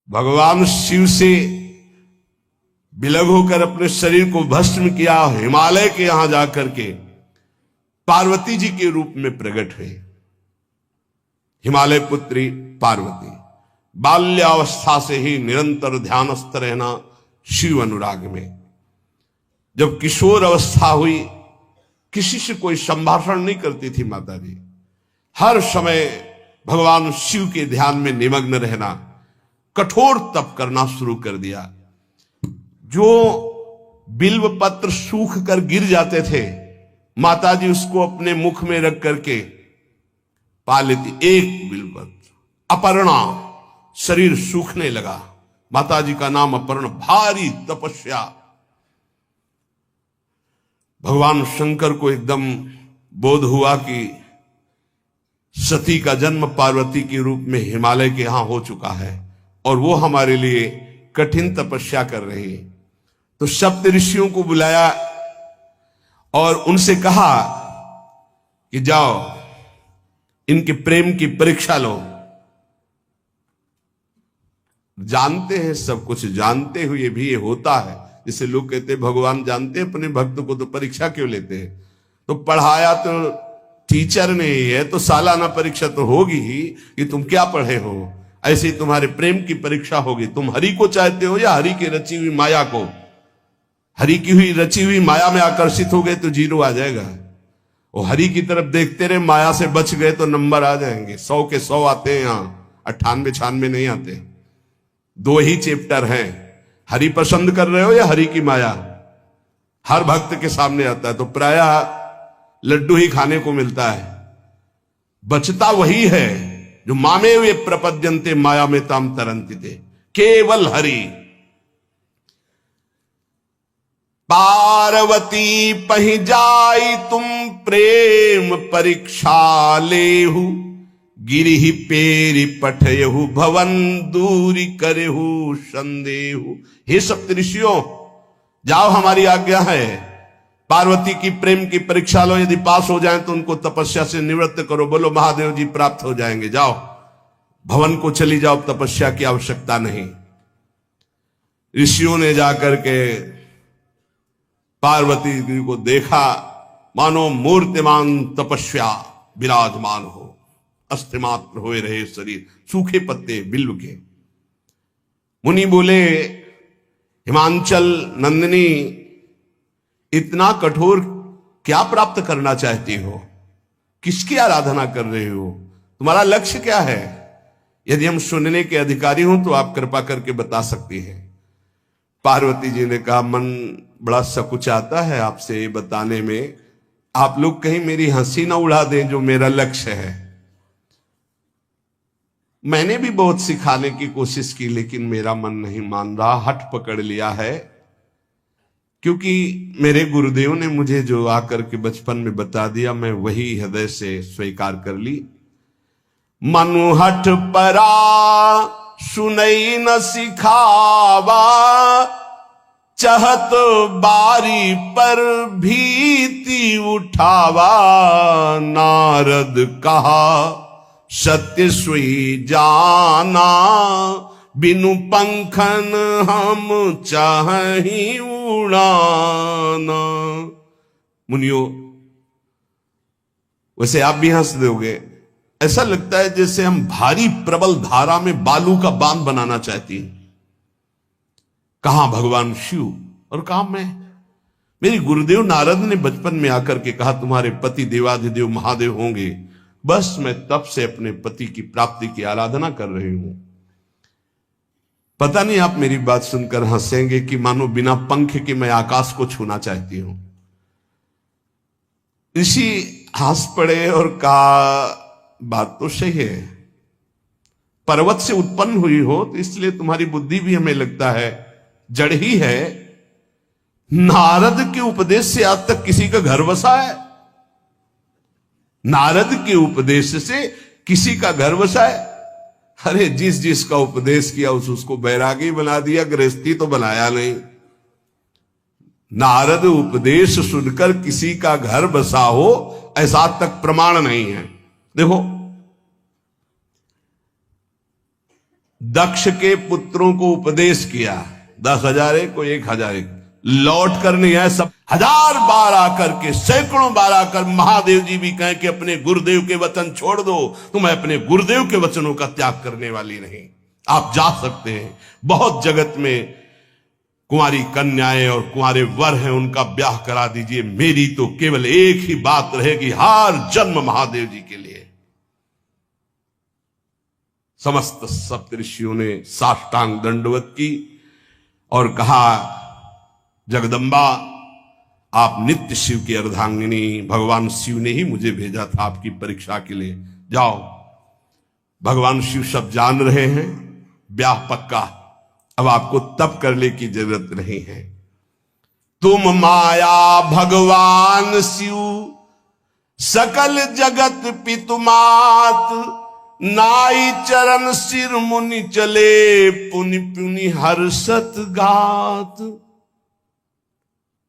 भगवान शिव से विलग होकर अपने शरीर को भस्म किया, हिमालय के यहां जाकर के पार्वती जी के रूप में प्रकट हुए। हिमालय पुत्री पार्वती बाल्यावस्था से ही निरंतर ध्यानस्थ रहना शिव अनुराग में। जब किशोर अवस्था हुई, किसी से कोई संभाषण नहीं करती थी माता जी, हर समय भगवान शिव के ध्यान में निमग्न रहना, कठोर तप करना शुरू कर दिया। जो बिल्व पत्र सूख कर गिर जाते थे, माता जी उसको अपने मुख में रख करके पा लेती। एक बिल्व पत्र, अपर्णा, शरीर सूखने लगा। माता जी का नाम अपर्णा। भारी तपस्या। भगवान शंकर को एकदम बोध हुआ कि सती का जन्म पार्वती के रूप में हिमालय के यहां हो चुका है और वो हमारे लिए कठिन तपस्या कर रही है। तो सप्त ऋषियों को बुलाया और उनसे कहा कि जाओ इनके प्रेम की परीक्षा लो। जानते हैं, सब कुछ जानते हुए भी ये होता है। जैसे लोग कहते हैं भगवान जानते हैं अपने भक्त को, तो परीक्षा क्यों लेते हैं? तो पढ़ाया तो टीचर ने है, तो सालाना परीक्षा तो होगी ही कि तुम क्या पढ़े हो। ऐसे ही तुम्हारे प्रेम की परीक्षा होगी। तुम हरि को चाहते हो या हरि की रची हुई माया को? हरि की हुई रची हुई माया में आकर्षित हो गए तो जीरो आ जाएगा। वो हरि की तरफ देखते रहे, माया से बच गए तो नंबर आ जाएंगे। 100 के 100 आते हैं, यहाँ 98 96 नहीं आते। 2 ही चैप्टर हैं, हरि पसंद कर रहे हो या हरि की माया। हर भक्त के सामने आता है तो प्रायः लड्डू ही खाने को मिलता है। बचता वही है जो मामे वे प्रपद्यन्ते माया में ताम तरंति थे, केवल हरि। पार्वती पहि जाई तुम प्रेम परीक्षा लेहु, गिरिहि पेरि पठयहु भवन दूरी करेहु संदेहु। हे सप्तऋषियों, जाओ, हमारी आज्ञा है। पार्वती की प्रेम की परीक्षा लो, यदि पास हो जाएं तो उनको तपस्या से निवृत्त करो। बोलो महादेव जी प्राप्त हो जाएंगे। जाओ भवन को चली जाओ, तपस्या की आवश्यकता नहीं। ऋषियों ने जाकर के पार्वती जी को देखा, मानो मूर्तिमान तपस्या विराजमान हो, अस्थिमात्र हुए रहे शरीर, सूखे पत्ते बिल्व के। मुनि बोले, हिमांचल नंदिनी, इतना कठोर क्या प्राप्त करना चाहती हो? किसकी आराधना कर रहे हो? तुम्हारा लक्ष्य क्या है? यदि हम सुनने के अधिकारी हों तो आप कृपा करके बता सकती हैं। पार्वती जी ने कहा, मन बड़ा सकुचाता है आपसे ये बताने में। आप लोग कहीं मेरी हंसी ना उड़ा दें जो मेरा लक्ष्य है। मैंने भी बहुत सिखाने की कोशिश की, लेकिन मेरा मन नहीं मान रहा, हठ पकड़ लिया है। क्योंकि मेरे गुरुदेव ने मुझे जो आकर के बचपन में बता दिया, मैं वही हृदय से स्वीकार कर ली। मनु हठ परा सुनई न सिखावा, चहत बारी पर भीति उठावा। नारद कहा सत्य सुई जाना, बिनु पंखन हम चाहि उड़ाना। मुनियो, वैसे आप भी हंस दोगे। ऐसा लगता है जैसे हम भारी प्रबल धारा में बालू का बांध बनाना चाहती हैं। कहां भगवान शिव और कहां मैं? मेरी गुरुदेव नारद ने बचपन में आकर के कहा, तुम्हारे पति देवाधिदेव महादेव होंगे। बस मैं तब से अपने पति की प्राप्ति की आराधना कर रही हूं। पता नहीं आप मेरी बात सुनकर हंसेंगे कि मानो बिना पंख के मैं आकाश को छूना चाहती हूं। ऋषि हंस पड़े और कहा, बात तो सही है। पर्वत से उत्पन्न हुई हो तो इसलिए तुम्हारी बुद्धि भी हमें लगता है जड़ ही है। नारद के उपदेश से आज तक किसी का घर बसा है? नारद के उपदेश से किसी का घर बसा है? अरे जिस जिसका उपदेश किया उसको बैरागी बना दिया, गृहस्थी तो बनाया नहीं। नारद उपदेश सुनकर किसी का घर बसा हो ऐसा तक प्रमाण नहीं है। देखो, दक्ष के पुत्रों को उपदेश किया, 10,000 एक को 1,000 एक, लौट कर नहीं है, सब 1000 बार आकर के, सैकड़ों बार आकर महादेव जी भी कहें कि अपने गुरुदेव के वचन छोड़ दो, तो मैं अपने गुरुदेव के वचनों का त्याग करने वाली नहीं। आप जा सकते हैं, बहुत जगत में कुंवारी कन्याएं और कुंवारे वर हैं, उनका ब्याह करा दीजिए। मेरी तो केवल एक ही बात रहेगी, हर जन्म महादेव जी के लिए। समस्त सप्तऋषियों ने साष्टांग दंडवत की और कहा, जगदम्बा आप नित्य शिव की अर्धांगिनी, भगवान शिव ने ही मुझे भेजा था आपकी परीक्षा के लिए, जाओ। भगवान शिव सब जान रहे हैं, ब्याह पक्का, अब आपको तप करने की जरूरत नहीं है। तुम माया भगवान शिव सकल जगत पितुमात, नाई चरण सिर मुनि चले, पुनि पुनि हर्षत गात।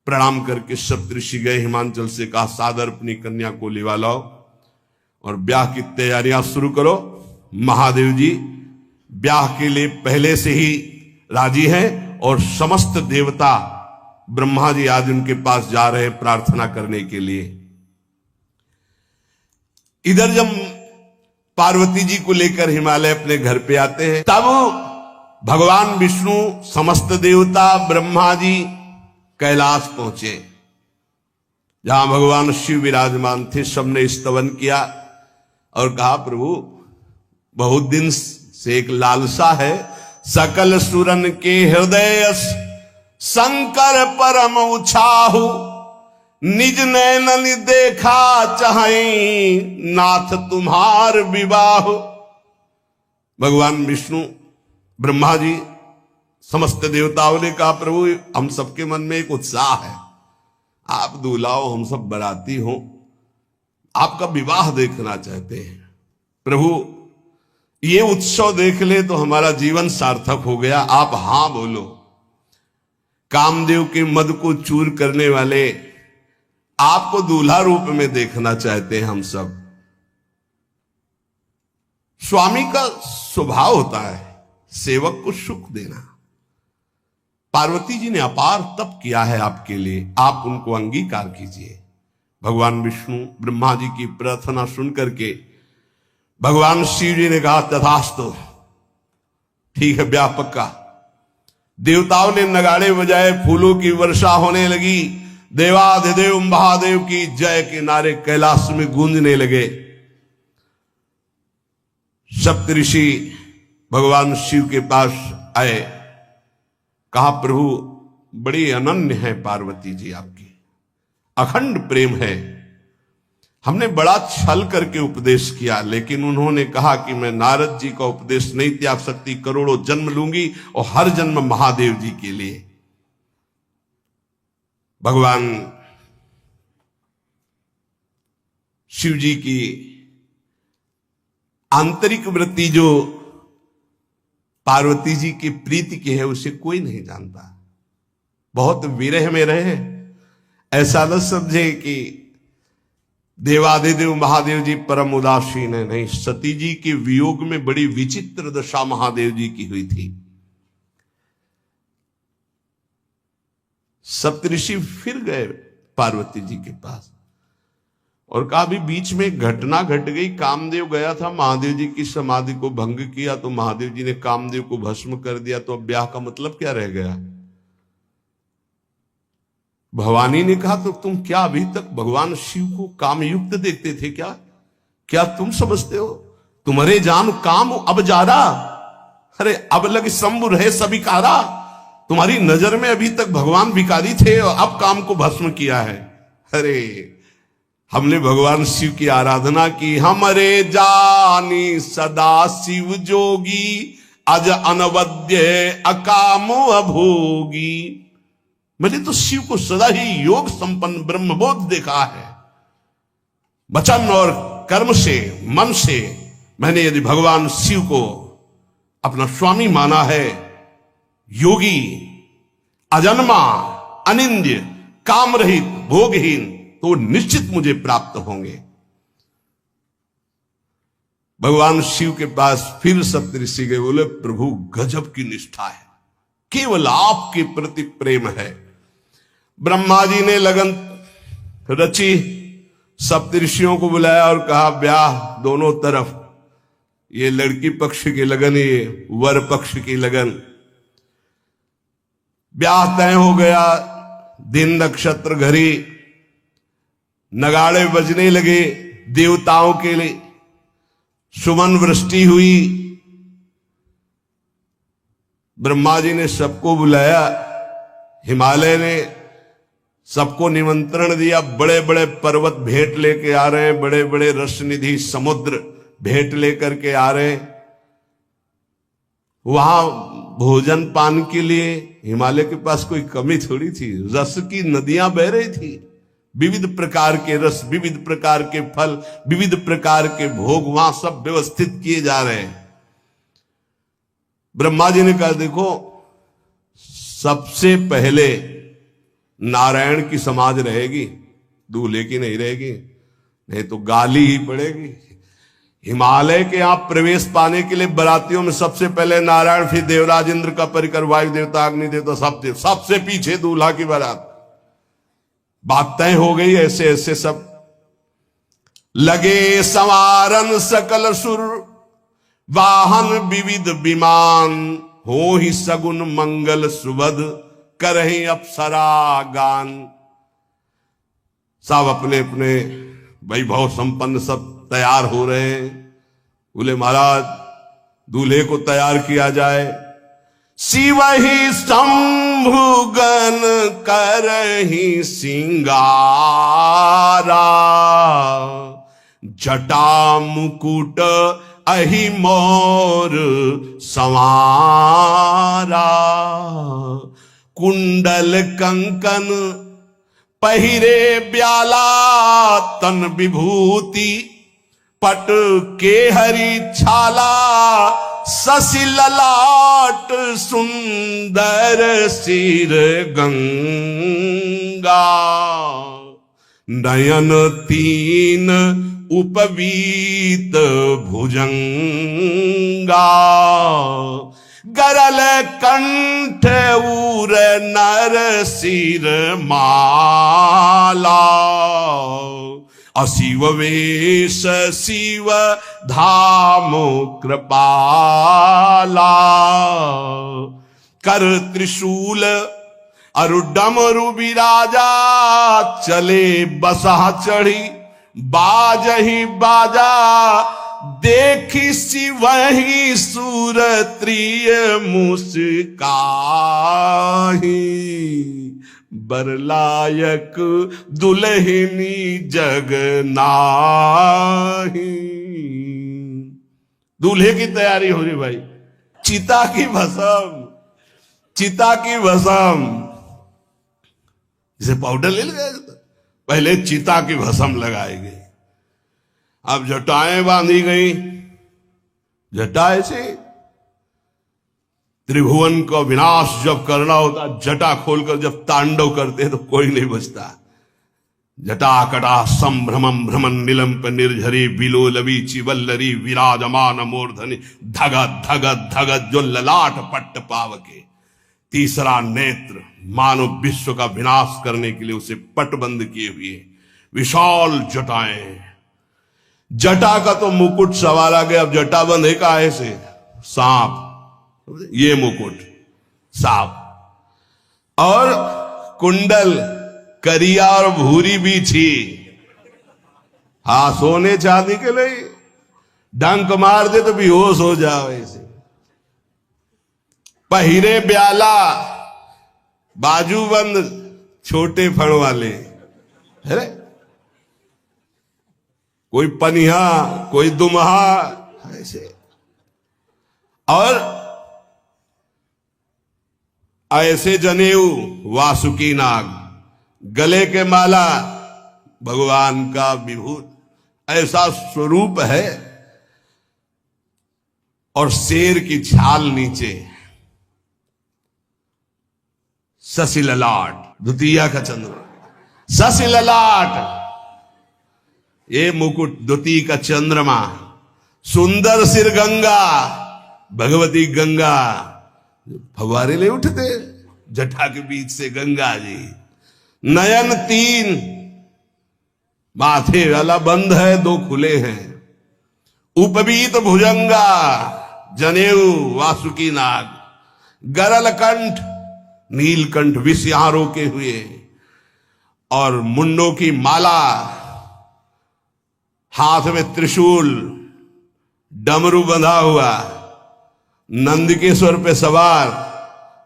प्रणाम करके सप्तऋषि गए, हिमांचल से कहा सादर अपनी कन्या को लिवा लाओ और ब्याह की तैयारियां शुरू करो। महादेव जी ब्याह के लिए पहले से ही राजी हैं और समस्त देवता ब्रह्मा जी आज उनके पास जा रहे हैं प्रार्थना करने के लिए। इधर जब पार्वती जी को लेकर हिमालय अपने घर पे आते हैं, तब भगवान विष्णु, समस्त देवता, ब्रह्मा जी कैलाश पहुंचे, जहां भगवान शिव विराजमान थे। सबने स्तवन किया और कहा, प्रभु बहुत दिन से एक लालसा है, सकल सुरन के हृदय शंकर परम उछाहु, निज नैनन देखा चाहे नाथ तुम्हार विवाह। भगवान विष्णु, ब्रह्मा जी, समस्त देवताओं ने कहा, प्रभु हम सबके मन में एक उत्साह है, आप दूल्हा हो, हम सब बराती हो, आपका विवाह देखना चाहते हैं। प्रभु ये उत्सव देख ले तो हमारा जीवन सार्थक हो गया, आप हां बोलो। कामदेव के मद को चूर करने वाले आपको दूल्हा रूप में देखना चाहते हैं हम सब। स्वामी का स्वभाव होता है सेवक को सुख देना। पार्वती जी ने अपार तप किया है आपके लिए, आप उनको अंगीकार कीजिए। भगवान विष्णु, ब्रह्मा जी की प्रार्थना सुन करके भगवान शिव जी ने कहा, तथास्तु, ठीक है ब्याह पक्का। देवताओं ने नगाड़े बजाए, फूलों की वर्षा होने लगी, देवाधिदेव महादेव की जय के नारे कैलाश में गूंजने लगे। सप्तऋषि भगवान शिव के पास आए, कहा, प्रभु बड़ी अनन्य है पार्वती जी आपकी, अखंड प्रेम है, हमने बड़ा छल करके उपदेश किया, लेकिन उन्होंने कहा कि मैं नारद जी का उपदेश नहीं त्याग सकती, करोड़ों जन्म लूंगी और हर जन्म महादेव जी के लिए। भगवान शिव जी की आंतरिक वृत्ति जो पार्वती जी की प्रीति की है, उसे कोई नहीं जानता। बहुत विरह में रहे, ऐसा न समझे कि देवाधिदेव महादेव जी परम उदासीन है, नहीं। सती जी के वियोग में बड़ी विचित्र दशा महादेव जी की हुई थी। सप्तऋषि फिर गए पार्वती जी के पास और कहा, अभी बीच में घटना घट गई, कामदेव गया था महादेव जी की समाधि को भंग किया, तो महादेव जी ने कामदेव को भस्म कर दिया, तो अब ब्याह का मतलब क्या रह गया। भवानी ने कहा, तो तुम क्या अभी तक भगवान शिव को कामयुक्त देखते थे क्या? क्या तुम समझते हो तुम्हारे जान काम अब जा रहा? अरे अब लग शंभु रहे सभिकारा। तुम्हारी नजर में अभी तक भगवान भिखारी थे और अब काम को भस्म किया है। अरे हमने भगवान शिव की आराधना की, हमरे जानी सदा शिव जोगी, अज अनवद्य अकामो अभोगी। मैंने तो शिव को सदा ही योग संपन्न ब्रह्मबोध देखा है। वचन और कर्म से, मन से मैंने यदि भगवान शिव को अपना स्वामी माना है, योगी, अजन्मा, अनिंद्य, काम रहित, भोगहीन, तो निश्चित मुझे प्राप्त होंगे। भगवान शिव के पास फिर सप्तऋषि गए, बोले प्रभु गजब की निष्ठा है, केवल आपके प्रति प्रेम है। ब्रह्मा जी ने लगन रची, सप्तऋषियों को बुलाया और कहा ब्याह दोनों तरफ, ये लड़की पक्ष की लगन, ये वर पक्ष की लगन। ब्याह तय हो गया, दिन नक्षत्र घड़ी, नगाड़े बजने लगे देवताओं के लिए, सुमन वृष्टि हुई। ब्रह्मा जी ने सबको बुलाया, हिमालय ने सबको निमंत्रण दिया, बड़े बड़े पर्वत भेंट लेके आ रहे हैं, बड़े बड़े रसनिधि समुद्र भेंट लेकर के आ रहे हैं। वहां भोजन पान के लिए हिमालय के पास कोई कमी थोड़ी थी, रस की नदियां बह रही थी, विविध प्रकार के रस, विविध प्रकार के फल, विविध प्रकार के भोग वहां सब व्यवस्थित किए जा रहे हैं। ब्रह्मा जी ने कहा देखो, सबसे पहले नारायण की समाज रहेगी, दूल्हे की नहीं रहेगी, नहीं तो गाली ही पड़ेगी। हिमालय के यहां प्रवेश पाने के लिए बरातियों में सबसे पहले नारायण, फिर देवराज इंद्र का परिकर, वायु देवता, अग्नि देवता, सबसे पीछे दूल्हा की बारात। बात तय हो गई, ऐसे ऐसे सब लगे संवारन सकल सुर, वाहन विविध विमान, हो ही सगुन मंगल सुबद, करहि अप्सरा गान। सब अपने अपने वैभव संपन्न सब तैयार हो रहे हैं। बोले महाराज दूल्हे को तैयार किया जाए। शिव ही शंभुगन करहि सिंगारा, जटा मुकुट अहि मोर संवारा, कुंडल कंकन पहिरे ब्याला, तन विभूति पट के हरि छाला, शशि ललाट सुंदर सिर गंगा, नयन तीन उपवीत भुजंगा, गरल कंठ उर नर सिर माला, अशिव वेश शिव धाम कृपाला, कर त्रिशूल अरुडमरु विराजा, चले बसहा चढ़ी बाजही बाजा, देखी शिवहि सूरत्रिय मुस्काही, बरलायक दुल्हनी जग नाही। दूल्हे की तैयारी हो रही भाई, चिता की भस्म, चिता की भस्म, इसे पाउडर ले गए, पहले चिता की भस्म लगाई गई, अब जटाएं बांधी गई। जटा ऐसे त्रिभुवन का विनाश जब करना होता, जटा खोलकर जब तांडव करते तो कोई नहीं बचता। जटा कटा संभ्रमम भ्रमण निलंप निर्झरी, बिलोलवी चिवल्लरी विराजमान मूर्धनि, धगत धगत धगत जो ललाट पट्ट पावके। तीसरा नेत्र मानव विश्व का विनाश करने के लिए उसे पटबंद किए हुए विशाल जटाएं। जटा का तो मुकुट सवार आ गया, अब जटा बंध है का ऐसे सांप, ये मुकुट सांप, और कुंडल करिया और भूरी भी थी। हाँ, सोने चांदी के लिए डंक मार दे तो बेहोश हो जाओ ऐसे। पहिरे ब्याला, बाजूबंद छोटे फण वाले, है कोई पनिहा कोई दुमहा ऐसे, और ऐसे जनेऊ वासुकी नाग, गले के माला भगवान का विभूत, ऐसा स्वरूप है, और शेर की छाल नीचे, शशि ललाट, द्वितीया का चंद्र, शशि ललाट, ये मुकुट द्वितीय का चंद्रमा, सुंदर सिर गंगा, भगवती गंगा, फव्वारे ले उठते जटा के बीच से गंगा जी। नयन 3, माथे वाला बंद है, 2 खुले हैं। उपवीत भुजंगा, जनेऊ वासुकी नाग, गरल कंठ, नीलकंठ विष यहां रोके हुए, और मुंडों की माला, हाथ में त्रिशूल, डमरू बंधा हुआ, नंदकेश्वर पे सवार।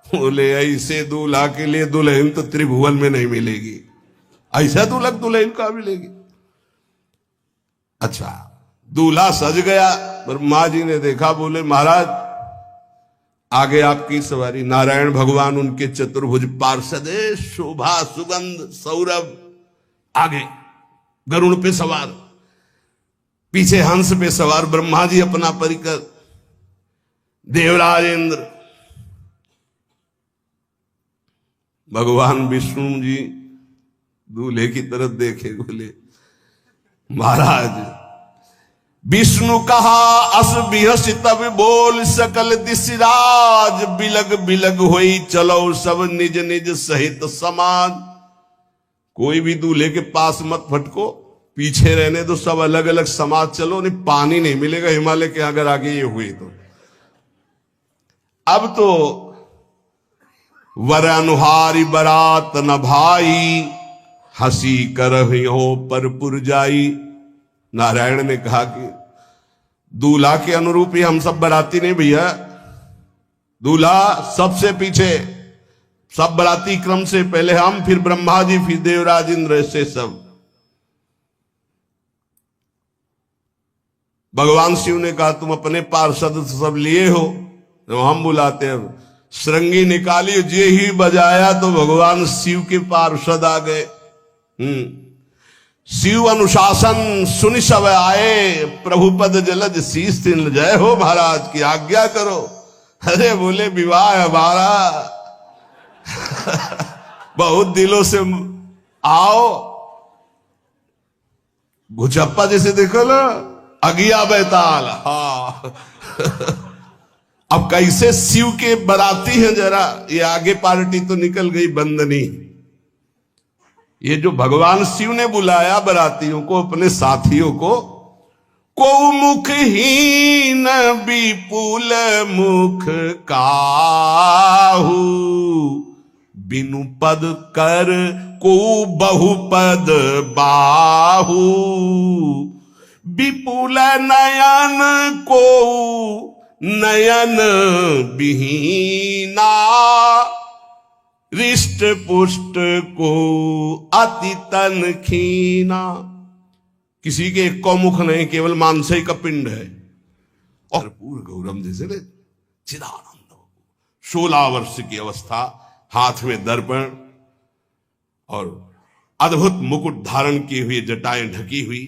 बोले ऐसे दूल्हा के लिए दुल्हन तो त्रिभुवन में नहीं मिलेगी, ऐसा दुल्हन दुल्हन का मिलेगी। अच्छा, दूल्हा सज गया, ब्रह्मा जी ने देखा, बोले महाराज आगे आपकी सवारी। नारायण भगवान उनके चतुर्भुज पार्षद, शोभा सुगंध सौरभ, आगे गरुड़ पे सवार, पीछे हंस पे सवार ब्रह्मा जी अपना परिकर, देवराज इंद्र, भगवान विष्णु जी दूल्हे की तरफ देखे, बोले महाराज विष्णु कहा अस बिहस तब बोल सकल दिशराज, बिलग बिलग होई चलो सब निज निज सहित समाज। कोई भी दूल्हे के पास मत फटको, पीछे रहने दो, सब अलग अलग समाज चलो, नहीं पानी नहीं मिलेगा हिमालय के अगर आगे ये हुए तो। अब तो वर अनुहारी बरात न भाई, हंसी करहियो पर पुर जाई। नारायण ने कहा कि दूल्हा के अनुरूप ही हम सब बराती नहीं भैया, दूल्हा सबसे पीछे, सब बराती क्रम से पहले हम, फिर ब्रह्मा जी, फिर देवराज इंद्र, ऐसे सब। भगवान शिव ने कहा तुम अपने पार्षद सब लिए हो, तो हम बुलाते हैं। श्रृंगी निकाली, जे ही बजाया तो भगवान शिव के पार्षद आ गए। शिव अनुशासन सुनि सब आए, प्रभुपद जलज शीस तिन जय हो महाराज की आज्ञा करो। अरे बोले विवाह हमारा बहुत दिलों से आओ। घुचप्पा जैसे देखो ना, अगिया बैताल। हाँ अब कैसे शिव के बराती हैं, जरा ये आगे पार्टी तो निकल गई बंदनी। ये जो भगवान शिव ने बुलाया बरातियों को, अपने साथियों को मुखहीन विपुल मुख काहू, बिनु पद कर को बहुपद बाहू, विपुल नयन को नयन विहीना, रिष्ट पुष्ट को अति तन खीना। किसी के एक को मुख नहीं, केवल मांस का पिंड है, और पूर्ण गौरम जैसे चिदानंद। 16 वर्ष की अवस्था, हाथ में दर्पण और अद्भुत मुकुट धारण किए हुए, जटाएं ढकी हुई,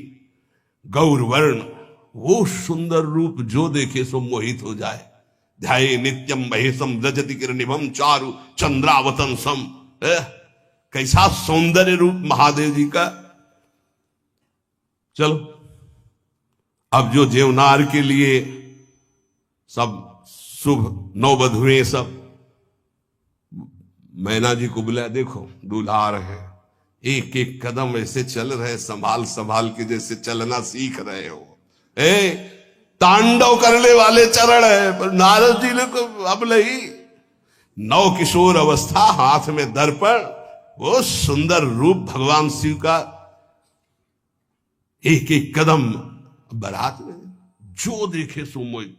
गौरवर्ण, वो सुंदर रूप जो देखे सो मोहित हो जाए। ध्याये नित्यम महेशम रजति किरणिभम चारु चंद्रावतन सम। कैसा सौंदर्य रूप महादेव जी का। चलो अब जो जेवनार के लिए सब शुभ नौवधुएं सब मैना जी को बुलाया, देखो दूल्हा आ रहे हैं, एक एक कदम ऐसे चल रहे, संभाल संभाल के जैसे चलना सीख रहे हो। तांडव करने वाले चरण है, पर नारद जी ने को अब नहीं। नौ किशोर अवस्था, हाथ में दर्पण, वो सुंदर रूप भगवान शिव का, एक एक कदम बारात में जो देखे सो मोहित।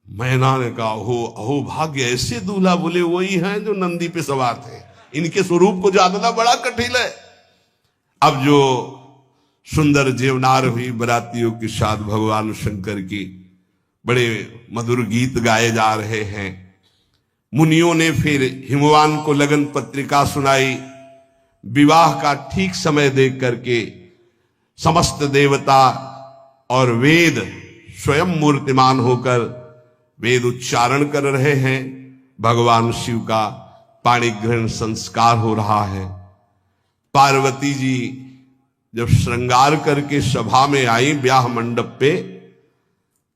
मैना ने कहा हो अहो भाग्य, ऐसे दूल्हा बोले वही हैं जो नंदी पे सवार थे, इनके स्वरूप को जानना बड़ा कठिन है। अब जो सुंदर जेवनार हुई बरातियों के साथ भगवान शंकर की बड़े मधुर गीत गाए जा रहे हैं। मुनियों ने फिर हिमवान को लगन पत्रिका सुनाई। विवाह का ठीक समय देख करके समस्त देवता और वेद स्वयं मूर्तिमान होकर वेद उच्चारण कर रहे हैं। भगवान शिव का पाणी ग्रहण संस्कार हो रहा है। पार्वती जी जब श्रृंगार करके सभा में आई ब्याह मंडप पे,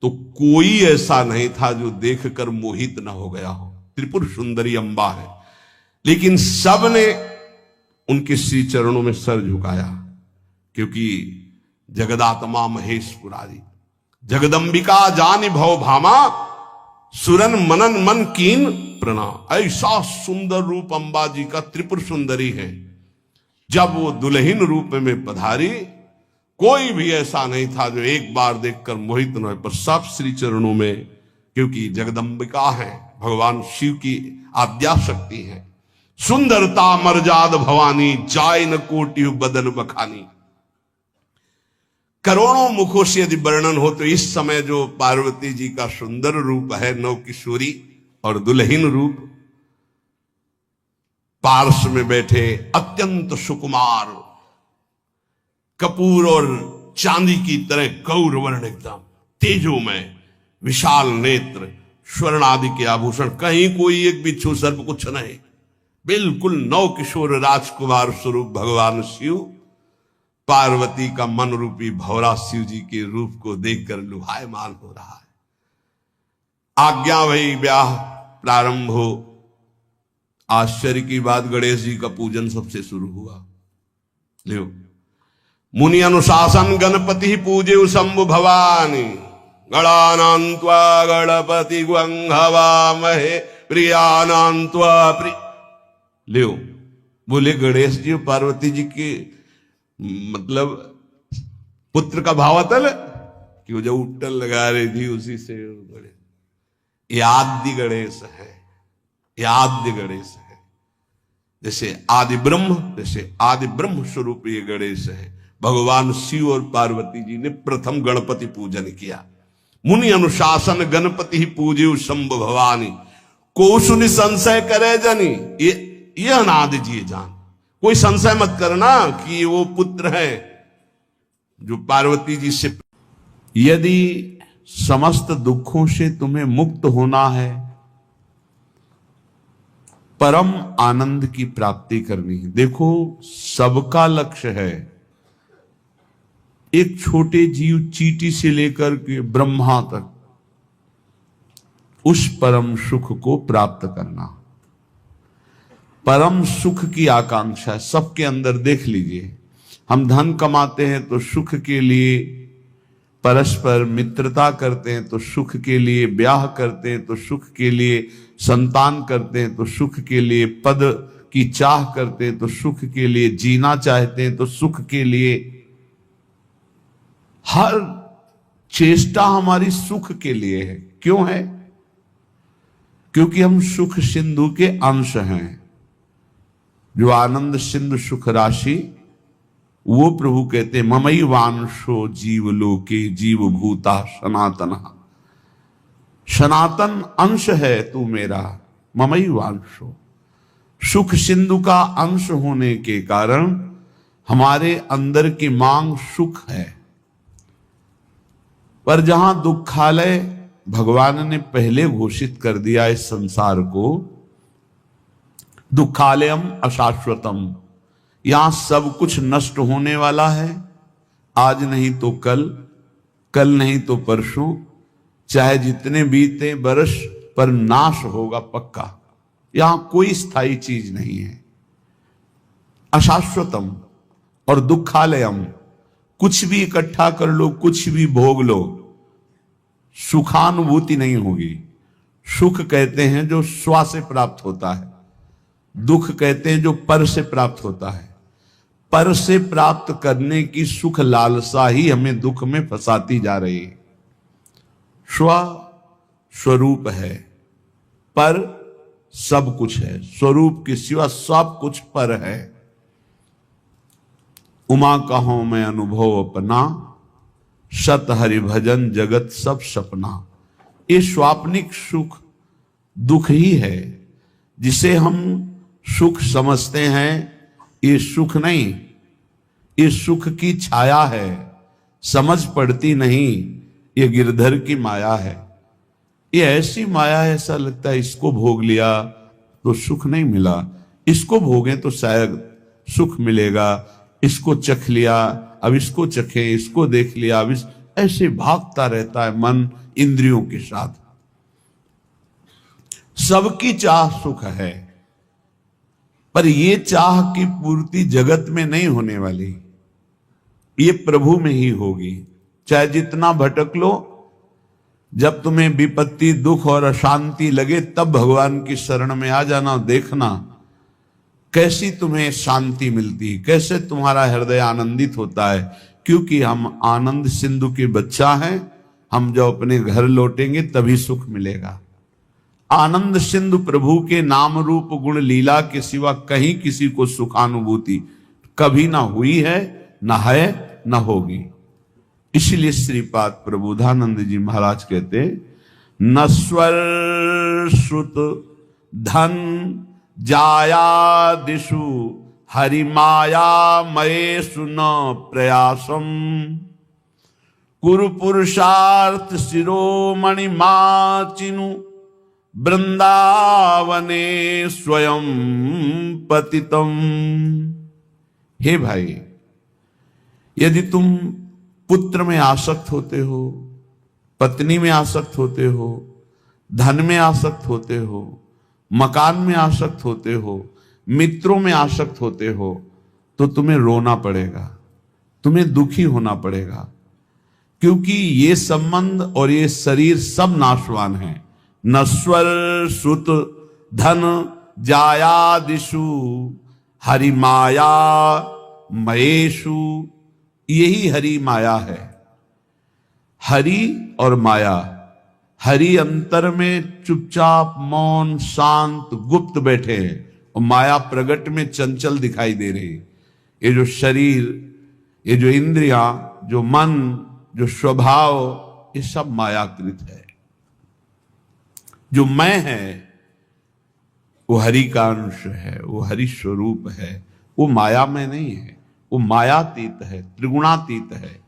तो कोई ऐसा नहीं था जो देखकर मोहित न हो गया हो। त्रिपुर सुंदरी अंबा है, लेकिन सबने उनके श्री चरणों में सर झुकाया, क्योंकि जगदात्मा महेश पुरारी, जगदंबिका जानि भव भामा, सुरन मनन मन कीन प्रणाम। ऐसा सुंदर रूप अंबा जी का त्रिपुर सुंदरी है। जब वो दुल्हन रूप में पधारी, कोई भी ऐसा नहीं था जो एक बार देखकर मोहित न हो, पर सब श्री चरणों में, क्योंकि जगदंबिका है, भगवान शिव की आद्या शक्ति है। सुंदरता मर्जाद भवानी, जाय न कोटि बदन बखानी। करोड़ों मुखों से यदि वर्णन हो तो इस समय जो पार्वती जी का सुंदर रूप है, नव किशोरी और दुल्हन रूप, पार्श्व में बैठे अत्यंत सुकुमार, कपूर और चांदी की तरह गौर वर्ण, एकदम तेजोमय, विशाल नेत्र, स्वर्ण आदि के आभूषण, कहीं कोई एक बिच्छू सर्प कुछ नहीं, बिल्कुल नव किशोर राजकुमार स्वरूप भगवान शिव पार्वती का मन रूपी भौरा शिव जी के रूप को देखकर लुभायमान हो रहा है। आज्ञा भई, ब्याह प्रारंभ हो। आश्चर्य की बात, गणेश जी का पूजन सबसे शुरू हुआ। लियो, मुनि अनुशासन गणपति पूजे शंभु भवानी, गणानान्त्वा गणपति ग्वंघवामहे प्रियानान्त्वा प्रिय। लियो, बोले गणेश जी और पार्वती जी के मतलब पुत्र का भावातल कि वो जो उट्टल लगा रही थी उसी से ये आदि गणेश है, ये आद्य गणेश है। जैसे आदि ब्रह्म, जैसे आदि ब्रह्म स्वरूप ये गणेश है। भगवान शिव और पार्वती जी ने प्रथम गणपति पूजन किया। मुनि अनुशासन गणपति ही पूजे शंभु भवानी, को सुनि संशय करे जनी। ये अनादि जी जान, कोई संशय मत करना कि वो पुत्र है जो पार्वती जी से। यदि समस्त दुखों से तुम्हें मुक्त होना है, परम आनंद की प्राप्ति करनी है, देखो सबका लक्ष्य है एक छोटे जीव चींटी से लेकर के ब्रह्मा तक उस परम सुख को प्राप्त करना। परम सुख की आकांक्षा सबके अंदर देख लीजिए। हम धन कमाते हैं तो सुख के लिए, परस्पर मित्रता करते हैं तो सुख के लिए, ब्याह करते हैं तो सुख के लिए, संतान करते हैं तो सुख के लिए, पद की चाह करते हैं तो सुख के लिए, जीना चाहते हैं तो सुख के लिए। हर चेष्टा हमारी सुख के लिए है। क्यों है? क्योंकि हम सुख सिंधु के अंश हैं। जो आनंद सिंधु सुख राशि, वो प्रभु कहते ममई वांशो जीव लोके जीव भूता सनातन। सनातन अंश है तू मेरा, ममई वांशो। सुख सिंधु का अंश होने के कारण हमारे अंदर की मांग सुख है। पर जहां दुखालय भगवान ने पहले घोषित कर दिया इस संसार को, दुखालयम अशाश्वतम, यहां सब कुछ नष्ट होने वाला है। आज नहीं तो कल, कल नहीं तो परसों, चाहे जितने बीते बरस, पर नाश होगा पक्का। यहां कोई स्थायी चीज नहीं है। अशाश्वतम और दुखालयम, कुछ भी इकट्ठा कर लो, कुछ भी भोग लो, सुखानुभूति नहीं होगी। सुख कहते हैं जो स्व से प्राप्त होता है, दुख कहते हैं जो पर से प्राप्त होता है। पर से प्राप्त करने की सुख लालसा ही हमें दुख में फंसाती जा रही है। स्व स्वरूप है, पर सब कुछ है। स्वरूप के सिवा सब कुछ पर है। उमा कहो मैं अनुभव अपना, सत हरि भजन जगत सब सपना। ये स्वाप्निक सुख दुख ही है, जिसे हम सुख समझते हैं। ये सुख नहीं, ये सुख की छाया है, समझ पड़ती नहीं। ये गिरधर की माया है। ये ऐसी माया है, ऐसा लगता है इसको भोग लिया तो सुख नहीं मिला, इसको भोगें तो शायद सुख मिलेगा, इसको चख लिया अब इसको चखे, इसको देख लिया अब ऐसे भागता रहता है मन। इंद्रियों के साथ। सबकी चाह सुख है, पर ये चाह की पूर्ति जगत में नहीं होने वाली, ये प्रभु में ही होगी। चाहे जितना भटक लो, जब तुम्हें विपत्ति, दुख और अशांति लगे तब भगवान की शरण में आ जाना। देखना कैसी तुम्हें शांति मिलती है, कैसे तुम्हारा हृदय आनंदित होता है, क्योंकि हम आनंद सिंधु के बच्चा हैं। हम जब अपने घर लौटेंगे तभी सुख मिलेगा। आनंद सिंधु प्रभु के नाम रूप गुण लीला के सिवा कहीं किसी को सुखानुभूति कभी ना हुई है, ना है, ना होगी। इसलिए श्रीपाद प्रबोधानंद जी महाराज कहते, नस्वर श्रुत धन जाया दिशु हरि माया मयेषु न प्रयासम कुरु पुरुषार्थ शिरोमणि माचिनु वृंदावने स्वयं पतितम। हे भाई, यदि तुम पुत्र में आसक्त होते हो, पत्नी में आसक्त होते हो, धन में आसक्त होते हो, मकान में आसक्त होते हो, मित्रों में आसक्त होते हो, तो तुम्हें रोना पड़ेगा, तुम्हें दुखी होना पड़ेगा, क्योंकि ये संबंध और ये शरीर सब नाशवान है। नश्वर सुत धन जायादिषु हरि माया मयेषु, यही हरि माया है। हरि और माया, हरि अंतर में चुपचाप मौन शांत गुप्त बैठे हैं, और माया प्रगट में चंचल दिखाई दे रही। ये जो शरीर, ये जो इंद्रियां, जो मन, जो स्वभाव, ये सब मायाकृत है। जो मैं है वो हरि का अंश है, वो हरि स्वरूप है, वो माया में नहीं है, वो मायातीत है, त्रिगुणातीत है।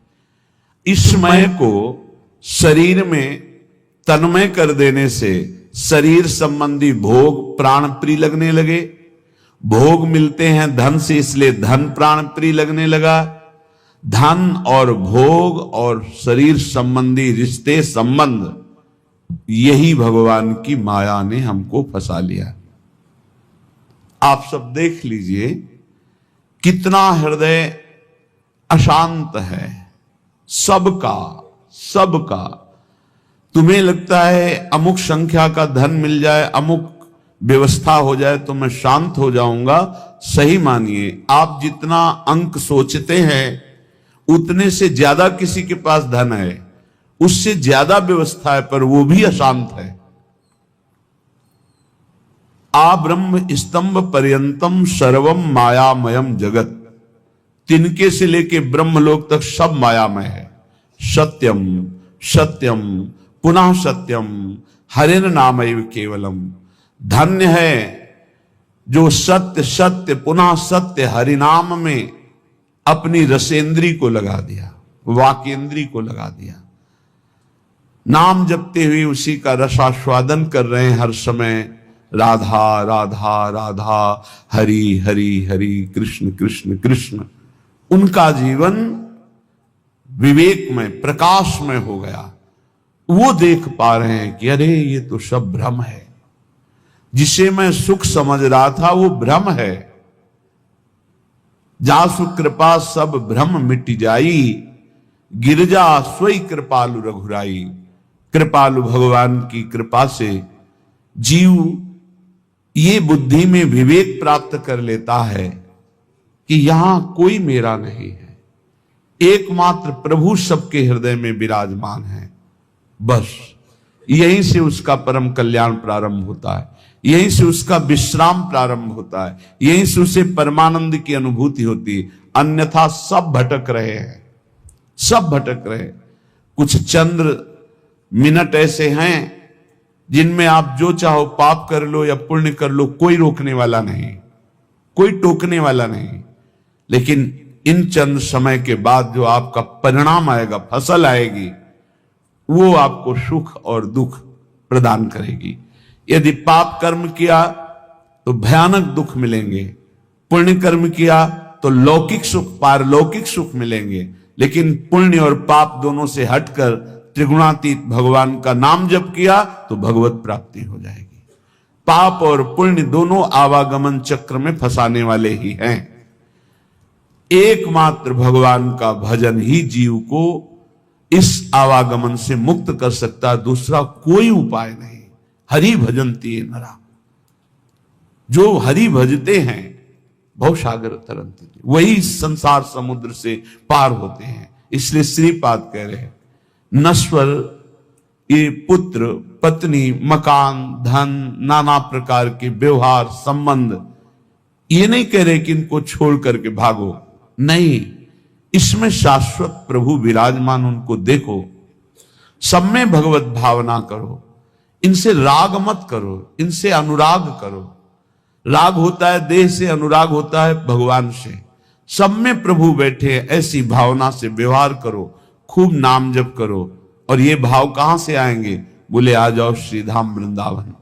इस मय को शरीर में तन्मय कर देने से शरीर संबंधी भोग प्राण प्रिय लगने लगे। भोग मिलते हैं धन से, इसलिए धन प्राण प्रिय लगने लगा। धन और भोग और शरीर संबंधी रिश्ते संबंध, यही भगवान की माया ने हमको फंसा लिया। आप सब देख लीजिए कितना हृदय अशांत है सबका। तुम्हें लगता है अमुक संख्या का धन मिल जाए, अमुक व्यवस्था हो जाए तो मैं शांत हो जाऊंगा। सही मानिए, आप जितना अंक सोचते हैं उतने से ज्यादा किसी के पास धन है, उससे ज्यादा व्यवस्था है, पर वो भी अशांत है। आ ब्रह्म स्तंभ पर्यंतम सर्वम मायामयम जगत, तिनके से लेके ब्रह्मलोक तक सब मायामय है। सत्यम सत्यम पुनः सत्यम हरेन नामैव केवलम। धन्य है जो सत्य सत्य पुनः सत्य हरिनाम में अपनी रसेंद्री को लगा दिया, वाकेंद्री को लगा दिया। नाम जपते हुए उसी का रसास्वादन कर रहे हैं हर समय। राधा राधा राधा, हरि हरि हरि, कृष्ण कृष्ण कृष्ण। उनका जीवन विवेक में प्रकाश में हो गया। वो देख पा रहे हैं कि अरे ये तो सब भ्रम है, जिसे मैं सुख समझ रहा था वो भ्रम है। जासु कृपा सब भ्रम मिट जाई, गिरजा सोई कृपालु रघुराई। कृपालु भगवान की कृपा से जीव ये बुद्धि में विवेक प्राप्त कर लेता है कि यहां कोई मेरा नहीं है, एकमात्र प्रभु सबके हृदय में विराजमान है। बस यहीं से उसका परम कल्याण प्रारंभ होता है, यहीं से उसका विश्राम प्रारंभ होता है, यहीं से उसे परमानंद की अनुभूति होती है। अन्यथा सब भटक रहे हैं, सब भटक रहे हैं। कुछ चंद्र मिनट ऐसे हैं जिनमें आप जो चाहो पाप कर लो या पुण्य कर लो, कोई रोकने वाला नहीं, कोई टोकने वाला नहीं। लेकिन इन चंद समय के बाद जो आपका परिणाम आएगा, फसल आएगी, वो आपको सुख और दुख प्रदान करेगी। यदि पाप कर्म किया तो भयानक दुख मिलेंगे, पुण्य कर्म किया तो लौकिक सुख पारलौकिक सुख मिलेंगे। लेकिन पुण्य और पाप दोनों से हटकर त्रिगुणातीत भगवान का नाम जप किया तो भगवत प्राप्ति हो जाएगी। पाप और पुण्य दोनों आवागमन चक्र में फंसाने वाले ही हैं। एकमात्र भगवान का भजन ही जीव को इस आवागमन से मुक्त कर सकता, दूसरा कोई उपाय नहीं। हरि भजन्ति नरा, जो हरि भजते हैं भवसागर तरंती, वही संसार समुद्र से पार होते हैं। इसलिए श्रीपाद कह रहे हैं नश्वर ये पुत्र पत्नी मकान धन नाना प्रकार के व्यवहार संबंध, ये नहीं कह रहे कि इनको छोड़ करके भागो, नहीं, इसमें शाश्वत प्रभु विराजमान, उनको देखो, सब में भगवत भावना करो, इनसे राग मत करो, इनसे अनुराग करो। राग होता है देह से, अनुराग होता है भगवान से। सब में प्रभु बैठे, ऐसी भावना से व्यवहार करो, खूब नाम जप करो। और ये भाव कहां से आएंगे? बोले आ जाओ श्रीधाम वृंदावन।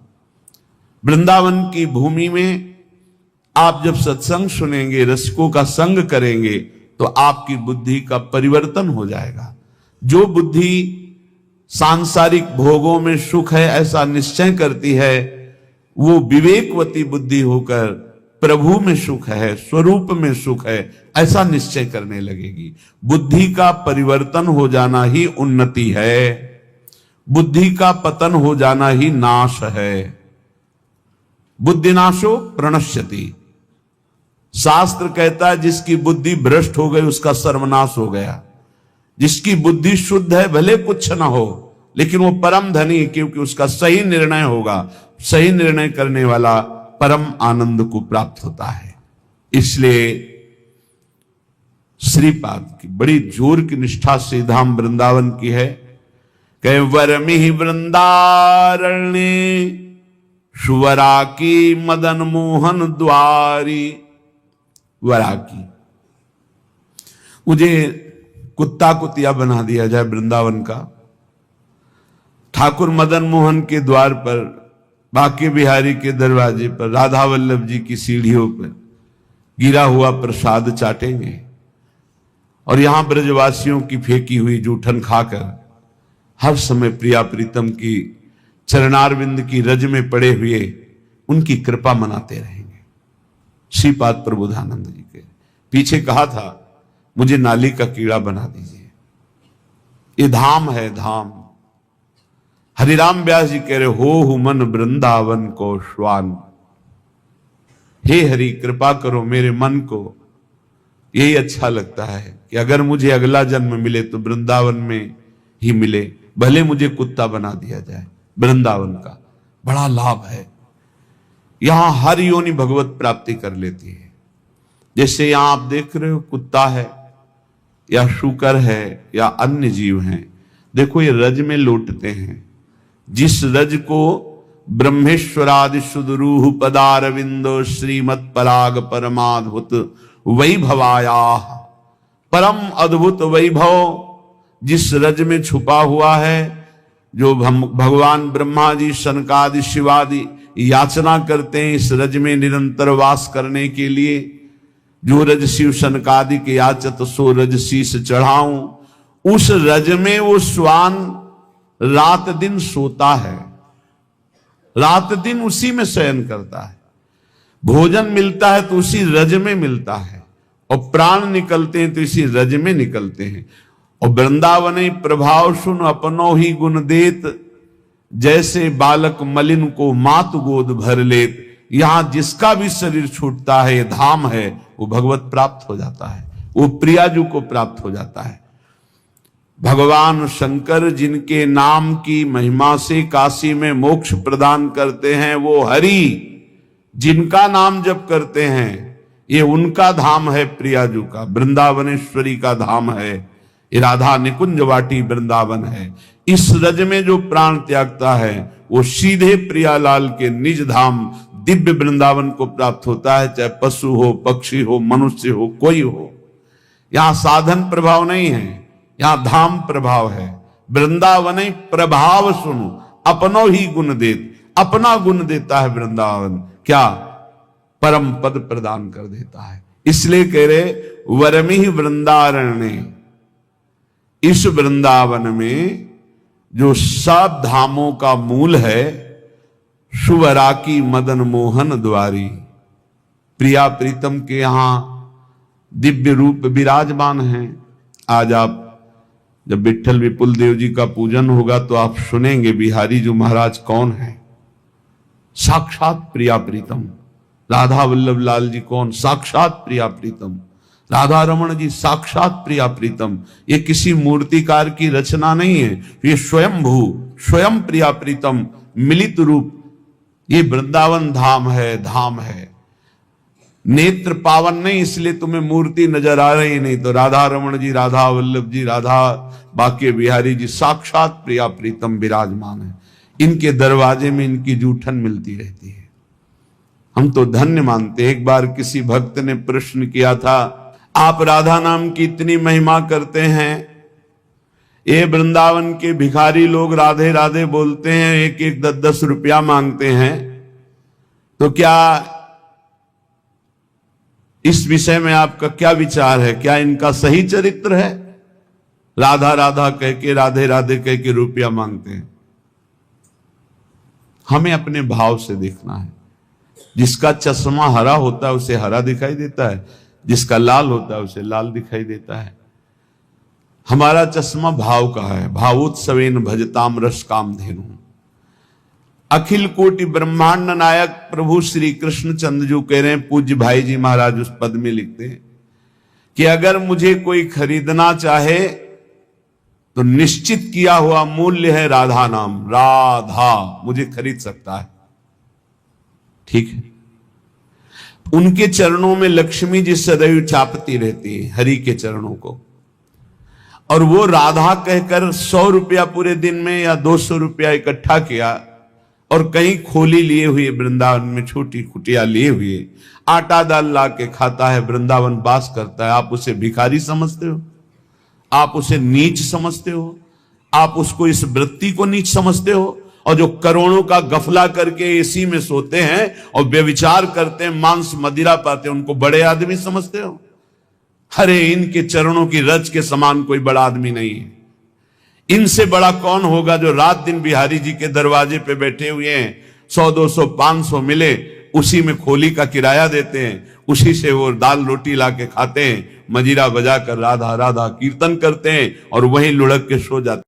वृंदावन की भूमि में आप जब सत्संग सुनेंगे, रसिकों का संग करेंगे, तो आपकी बुद्धि का परिवर्तन हो जाएगा। जो बुद्धि सांसारिक भोगों में सुख है ऐसा निश्चय करती है, वो विवेकवती बुद्धि होकर प्रभु में सुख है, स्वरूप में सुख है, ऐसा निश्चय करने लगेगी। बुद्धि का परिवर्तन हो जाना ही उन्नति है, बुद्धि का पतन हो जाना ही नाश है। बुद्धिनाशो प्रणश्यति, शास्त्र कहता है जिसकी बुद्धि भ्रष्ट हो गई उसका सर्वनाश हो गया। जिसकी बुद्धि शुद्ध है भले कुछ ना हो, लेकिन वो परम धनी, क्योंकि उसका सही निर्णय होगा। सही निर्णय करने वाला परम आनंद को प्राप्त होता है। इसलिए श्रीपाद की बड़ी जोर की निष्ठा से धाम वृंदावन की है। कहे वरमिहि वृंदारण्य सुवरा की मदन मोहन द्वारी। वरा की, मुझे कुत्ता कुतिया बना दिया जाए वृंदावन का। ठाकुर मदन मोहन के द्वार पर, बांके बिहारी के दरवाजे पर, राधा वल्लभ जी की सीढ़ियों पर गिरा हुआ प्रसाद चाटेंगे, और यहां ब्रजवासियों की फेंकी हुई जूठन खाकर हर समय प्रिया प्रीतम की चरणारविंद की रज में पड़े हुए उनकी कृपा मनाते रहेंगे। श्रीपाद प्रबोधानंद जी के पीछे कहा था मुझे नाली का कीड़ा बना दीजिए। ये धाम है, धाम। हरिराम व्यास जी कह रहे हो मन वृंदावन को श्वान। हे हरि कृपा करो मेरे मन को, यही अच्छा लगता है कि अगर मुझे अगला जन्म मिले तो वृंदावन में ही मिले, भले मुझे कुत्ता बना दिया जाए। वृंदावन का बड़ा लाभ है, यहां हर योनि भगवत प्राप्ति कर लेती है। जैसे यहां आप देख रहे हो कुत्ता है या शूकर है या अन्य जीव हैं, देखो ये रज में लौटते हैं। जिस रज को ब्रह्मेश्वरादि सुदरूह पदारविंदो श्रीमत पराग परमाद्भुत वैभवाया, परम अद्भुत वैभव जिस रज में छुपा हुआ है, जो भगवान ब्रह्मा जी सनकादि शिवादि याचना करते हैं इस रज में निरंतर वास करने के लिए। जो रज शिव सनकादि के याचत सो रज शीस चढ़ाऊं, उस रज में वो श्वान रात दिन सोता है, रात दिन उसी में शयन करता है। भोजन मिलता है तो उसी रज में मिलता है, और प्राण निकलते हैं तो इसी रज में निकलते हैं। और वृंदावन प्रभाव सुन अपनो ही गुण देत, जैसे बालक मलिन को मात गोद भर लेत। यहां जिसका भी शरीर छूटता है, ये धाम है, वो भगवत प्राप्त हो जाता है, वो प्रियाजू को प्राप्त हो जाता है। भगवान शंकर जिनके नाम की महिमा से काशी में मोक्ष प्रदान करते हैं, वो हरि जिनका नाम जप करते हैं, ये उनका धाम है, प्रियाजू का, वृंदावनेश्वरी का धाम है। ये राधा निकुंज वाटी वृंदावन है। इस रज में जो प्राण त्यागता है वो सीधे प्रियालाल के निज धाम दिव्य वृंदावन को प्राप्त होता है, चाहे पशु हो, पक्षी हो, मनुष्य हो, कोई हो। यहां साधन प्रभाव नहीं है, यहां धाम प्रभाव है। वृंदावन प्रभाव सुनो अपनो ही गुण देत, अपना गुण देता है वृंदावन, क्या परम पद प्रदान कर देता है। इसलिए कह रहे वरमिहि वृंदारण्य, इस वृंदावन में जो सब धामों का मूल है, शुभरा की मदन मोहन द्वारी। प्रिया प्रीतम के यहां दिव्य रूप विराजमान हैं। आज आप जब विट्ठल विपुल देव जी का पूजन होगा तो आप सुनेंगे बिहारी जो महाराज कौन है। साक्षात प्रिया प्रीतम। राधा वल्लभ लाल जी कौन? साक्षात प्रिया प्रीतम। राधा रमण जी साक्षात प्रिया प्रीतम। ये किसी मूर्तिकार की रचना नहीं है, ये स्वयंभू स्वयं प्रिया प्रीतम मिलित रूप। ये वृंदावन धाम है, धाम है। नेत्र पावन नहीं इसलिए तुम्हें मूर्ति नजर आ रही नहीं, तो राधा रमण जी, राधा वल्लभ जी, राधा बाके बिहारी जी साक्षात प्रिया प्रीतम विराजमान है। इनके दरवाजे में इनकी जूठन मिलती रहती है। हम तो धन्य मानते। एक बार किसी भक्त ने प्रश्न किया था, आप राधा नाम की इतनी महिमा करते हैं, ये वृंदावन के भिखारी लोग राधे राधे बोलते हैं, एक एक 10-10 रुपया मांगते हैं, तो क्या इस विषय में आपका क्या विचार है? क्या इनका सही चरित्र है? राधा राधा कह के, राधे राधे कह के रुपया मांगते हैं। हमें अपने भाव से देखना है। जिसका चश्मा हरा होता है उसे हरा दिखाई देता है, जिसका लाल होता है उसे लाल दिखाई देता है। हमारा चश्मा भाव का है। भावोत्सवेन भजताम रस कामधेनु। अखिल कोटि ब्रह्मांड नायक प्रभु श्री कृष्ण चंद्र जो कह रहे हैं, पूज्य भाई जी महाराज उस पद में लिखते हैं कि अगर मुझे कोई खरीदना चाहे तो निश्चित किया हुआ मूल्य है राधा नाम। राधा मुझे खरीद सकता है, ठीक है। उनके चरणों में लक्ष्मी जी सदैव चापती रहती है, हरि के चरणों को। और वो राधा कहकर 100 रुपया पूरे दिन में या 200 रुपया इकट्ठा किया और कहीं खोली लिए हुए, वृंदावन में छोटी कुटिया लिए हुए आटा दाल ला के खाता है, वृंदावन वास करता है। आप उसे भिखारी समझते हो? आप उसे नीच समझते हो? आप उसको, इस वृत्ति को नीच समझते हो? और जो करोड़ों का गफला करके एसी में सोते हैं और व्यभिचार करते हैं, मांस मदिरा पाते हैं, उनको बड़े आदमी समझते हो? अरे इनके चरणों की रज के समान कोई बड़ा आदमी नहीं है। इनसे बड़ा कौन होगा जो रात दिन बिहारी जी के दरवाजे पे बैठे हुए हैं, 100 200 500 मिले उसी में खोली का किराया देते हैं, उसी से वो दाल रोटी ला के खाते हैं, मजीरा बजाकर राधा राधा कीर्तन करते हैं और वहीं लुढ़क के सो जाते हैं।